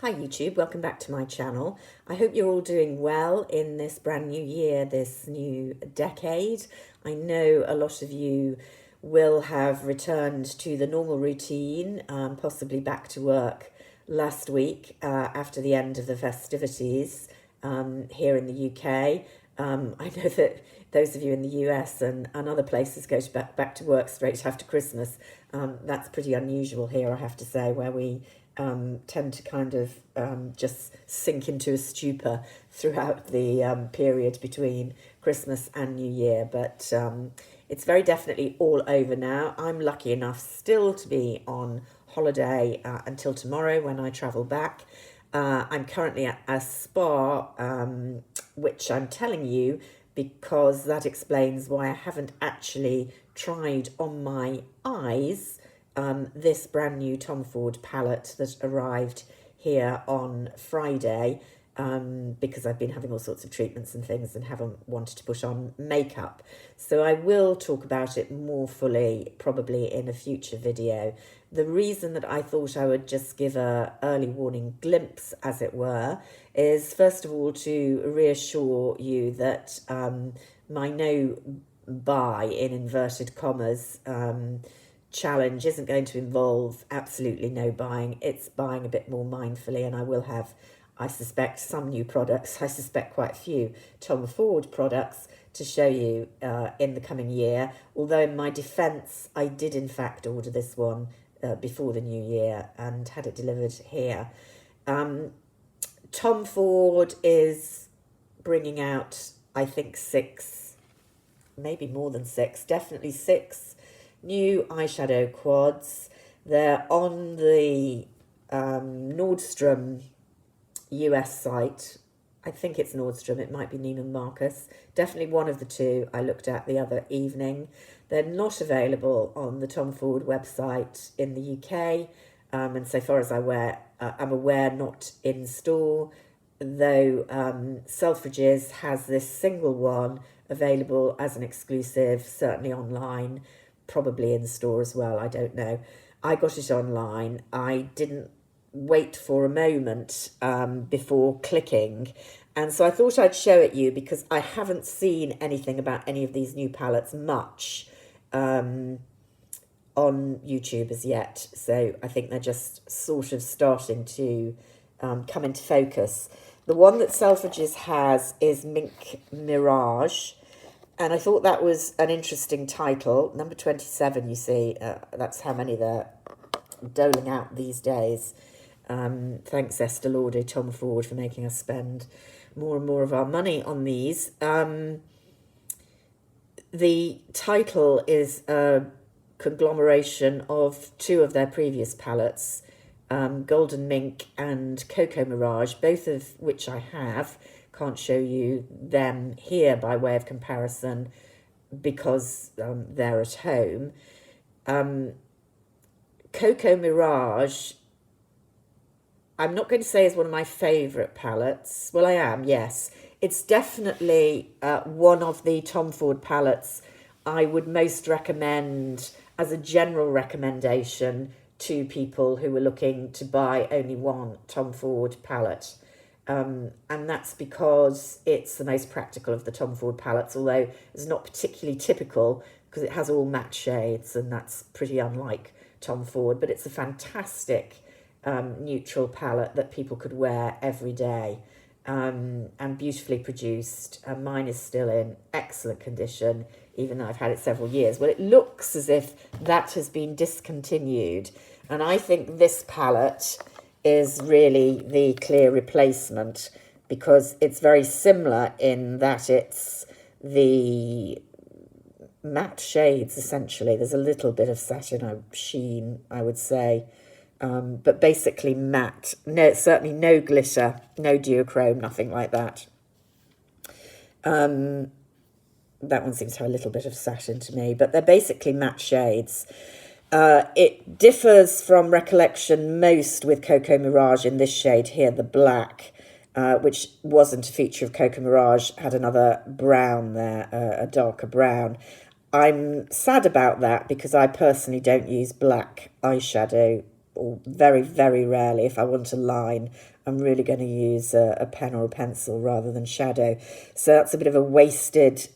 Hi YouTube, welcome back to my channel. I hope you're all doing well in this brand new year, this new decade. I know a lot of you will have returned to the normal routine, possibly back to work last week after the end of the festivities here in the UK. I know that those of you in the US and other places go back to work straight after Christmas. That's pretty unusual here, I have to say, where we tend to kind of just sink into a stupor throughout the period between Christmas and New Year. But it's very definitely all over now. I'm lucky enough still to be on holiday until tomorrow when I travel back. I'm currently at a spa, which I'm telling you because that explains why I haven't actually tried on my eyes this brand new Tom Ford palette that arrived here on Friday, because I've been having all sorts of treatments and things and haven't wanted to put on makeup. So I will talk about it more fully probably in a future video. The reason that I thought I would just give a early warning glimpse, as it were, is first of all to reassure you that my no buy, in inverted commas, challenge isn't going to involve absolutely no buying. It's buying a bit more mindfully, and I will have, I suspect, some new products. I suspect quite a few Tom Ford products to show you in the coming year. Although in my defence, I did in fact order this one before the new year and had it delivered here. Tom Ford is bringing out, I think, 6, maybe more than 6, definitely 6 new eyeshadow quads. They're on the Nordstrom US site. I think it's Nordstrom, it might be Neiman Marcus. Definitely one of the two I looked at the other evening. They're not available on the Tom Ford website in the UK, and so far as I'm aware, not in store, though Selfridges has this single one available as an exclusive, certainly online, probably in store as well, I don't know. I got it online. I didn't wait for a moment before clicking, and so I thought I'd show it you because I haven't seen anything about any of these new palettes much on YouTube as yet, so I think they're just sort of starting to come into focus. The one that Selfridges has is Mink Mirage, and I thought that was an interesting title. Number 27, you see, that's how many they're doling out these days. Thanks, Estee Lauder, Tom Ford, for making us spend more and more of our money on these. The title is a conglomeration of 2 of their previous palettes, Golden Mink and Cocoa Mirage, both of which I have. Can't show you them here by way of comparison because they're at home. Cocoa Mirage, I'm not going to say is one of my favourite palettes. Well, I am, yes. It's definitely one of the Tom Ford palettes I would most recommend as a general recommendation to people who are looking to buy only one Tom Ford palette. And that's because it's the most practical of the Tom Ford palettes, although it's not particularly typical because it has all matte shades, and that's pretty unlike Tom Ford, but it's a fantastic neutral palette that people could wear every day, and beautifully produced. And mine is still in excellent condition, even though I've had it several years. Well, it looks as if that has been discontinued, and I think this palette is really the clear replacement because it's very similar in that it's the matte shades, essentially. There's a little bit of satin sheen, I would say, but basically matte. No, certainly no glitter, no duochrome, nothing like that. That one seems to have a little bit of satin to me, but they're basically matte shades. It differs from recollection most with Cocoa Mirage in this shade here, the black, which wasn't a feature of Cocoa Mirage, had another brown there, a darker brown. I'm sad about that because I personally don't use black eyeshadow or very, very rarely, if I want a line, I'm really going to use a pen or a pencil rather than shadow. So that's a bit of a wasted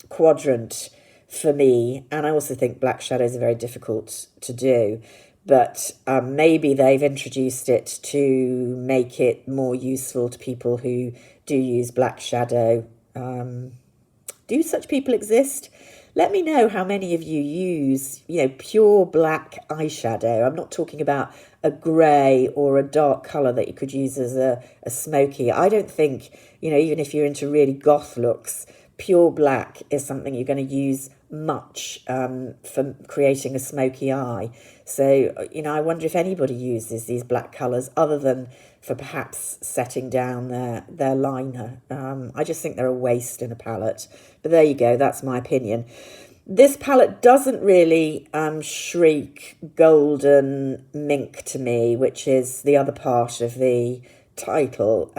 quadrant for me. And I also think black shadows are very difficult to do. But maybe they've introduced it to make it more useful to people who do use black shadow. Do such people exist? Let me know how many of you use, pure black eyeshadow. I'm not talking about a grey or a dark colour that you could use as a smoky. I don't think, even if you're into really goth looks, pure black is something you're going to use much for creating a smoky eye. So, I wonder if anybody uses these black colours other than for perhaps setting down their liner. I just think they're a waste in a palette. But there you go, that's my opinion. This palette doesn't really shriek golden mink to me, which is the other part of the title.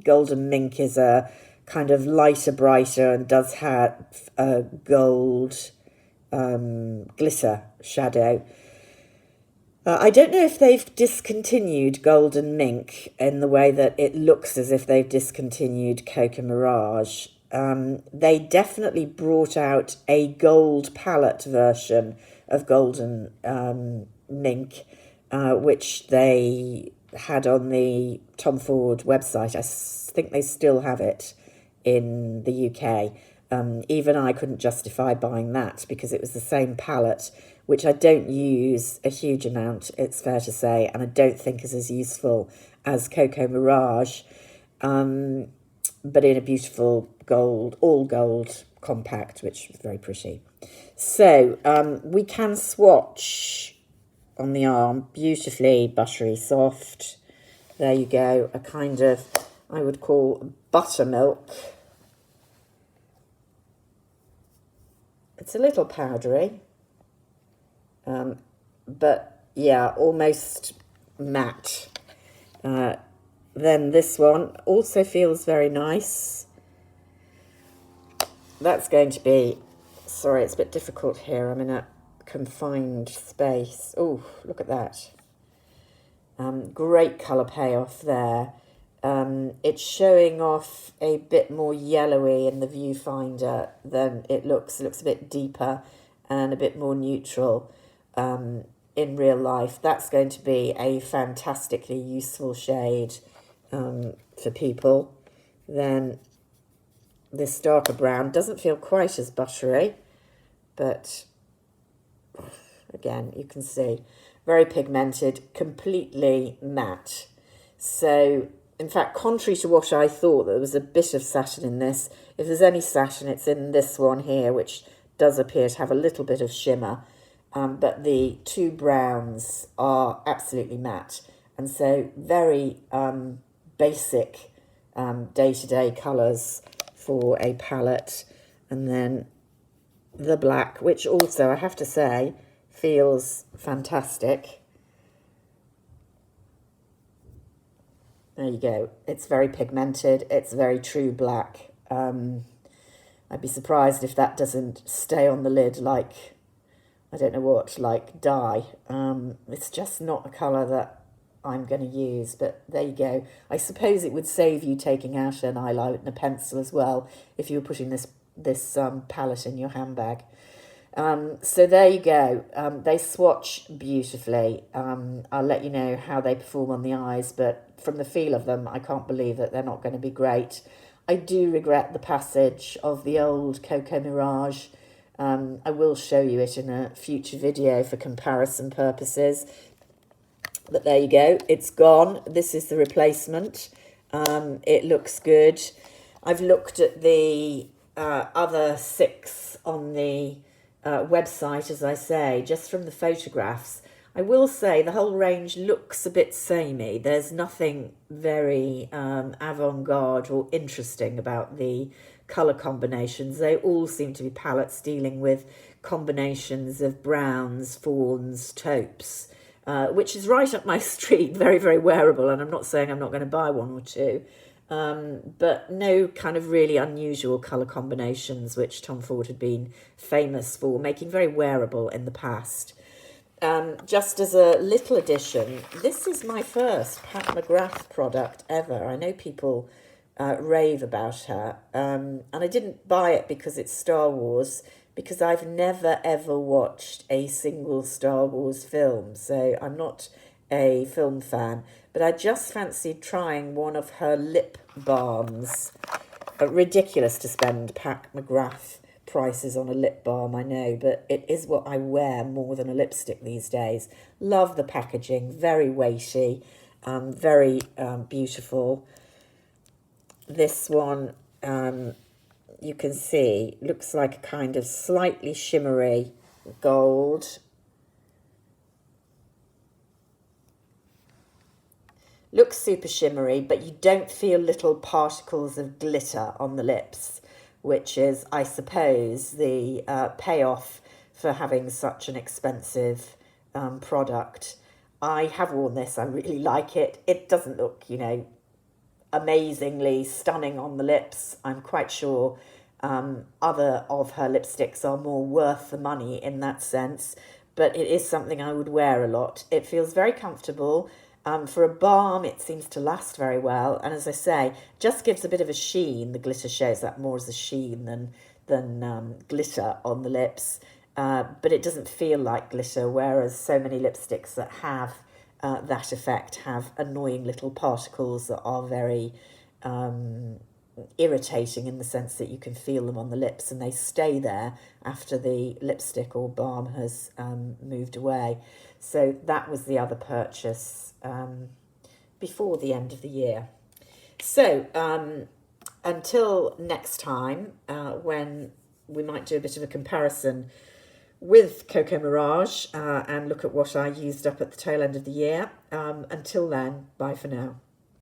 Golden mink is a kind of lighter, brighter, and does have a gold glitter shadow. I don't know if they've discontinued Golden Mink in the way that it looks as if they've discontinued Cocoa Mirage. They definitely brought out a gold palette version of Golden Mink, which they had on the Tom Ford website. I think they still have it in the UK. Even I couldn't justify buying that because it was the same palette, which I don't use a huge amount, it's fair to say, and I don't think is as useful as Cocoa Mirage, but in a beautiful gold, all gold compact, which is very pretty. So we can swatch on the arm, beautifully buttery soft. There you go, a kind of, I would call buttermilk. It's a little powdery, but yeah, almost matte. Then this one also feels very nice. That's going to be, sorry, it's a bit difficult here. I'm in a confined space. Oh, look at that. Great colour payoff there. It's showing off a bit more yellowy in the viewfinder than it looks. It looks a bit deeper and a bit more neutral in real life. That's going to be a fantastically useful shade for people. Then this darker brown doesn't feel quite as buttery, but again, you can see very pigmented, completely matte. So in fact, contrary to what I thought, there was a bit of satin in this. If there's any satin, it's in this one here, which does appear to have a little bit of shimmer. But the two browns are absolutely matte. And so very basic day-to-day colours for a palette. And then the black, which also, I have to say, feels fantastic. There you go. It's very pigmented. It's very true black. I'd be surprised if that doesn't stay on the lid like, I don't know what, like dye. It's just not a colour that I'm going to use, but there you go. I suppose it would save you taking out an eyeliner pencil as well if you were putting this palette in your handbag. So there you go. They swatch beautifully. I'll let you know how they perform on the eyes, but from the feel of them, I can't believe that they're not going to be great. I do regret the passage of the old Cocoa Mirage. I will show you it in a future video for comparison purposes. But there you go. It's gone. This is the replacement. It looks good. I've looked at the other 6 on the website, as I say, just from the photographs. I will say the whole range looks a bit samey. There's nothing very avant-garde or interesting about the colour combinations. They all seem to be palettes dealing with combinations of browns, fawns, taupes, which is right up my street, very, very wearable. And I'm not saying I'm not going to buy one or two, but no kind of really unusual colour combinations, which Tom Ford had been famous for making very wearable in the past. just as a little addition, this is my first Pat McGrath product ever. I know people rave about her, and I didn't buy it because it's Star Wars, because I've never ever watched a single Star Wars film, so I'm not a film fan, but I just fancied trying one of her lip balms. Ridiculous to spend Pat McGrath prices on a lip balm, I know, but it is what I wear more than a lipstick these days. Love the packaging, very weighty, very beautiful. This one, you can see, looks like a kind of slightly shimmery gold. Looks super shimmery, but you don't feel little particles of glitter on the lips, which is, I suppose, the payoff for having such an expensive product. I have worn this, I really like it. It doesn't look, amazingly stunning on the lips. I'm quite sure other of her lipsticks are more worth the money in that sense, but it is something I would wear a lot. It feels very comfortable. For a balm, it seems to last very well, and as I say, just gives a bit of a sheen. The glitter shows that more as a sheen than glitter on the lips, but it doesn't feel like glitter, whereas so many lipsticks that have that effect have annoying little particles that are very irritating in the sense that you can feel them on the lips and they stay there after the lipstick or balm has moved away. So that was the other purchase before the end of the year. So until next time, when we might do a bit of a comparison with Coco Mirage and look at what I used up at the tail end of the year. Until then, bye for now.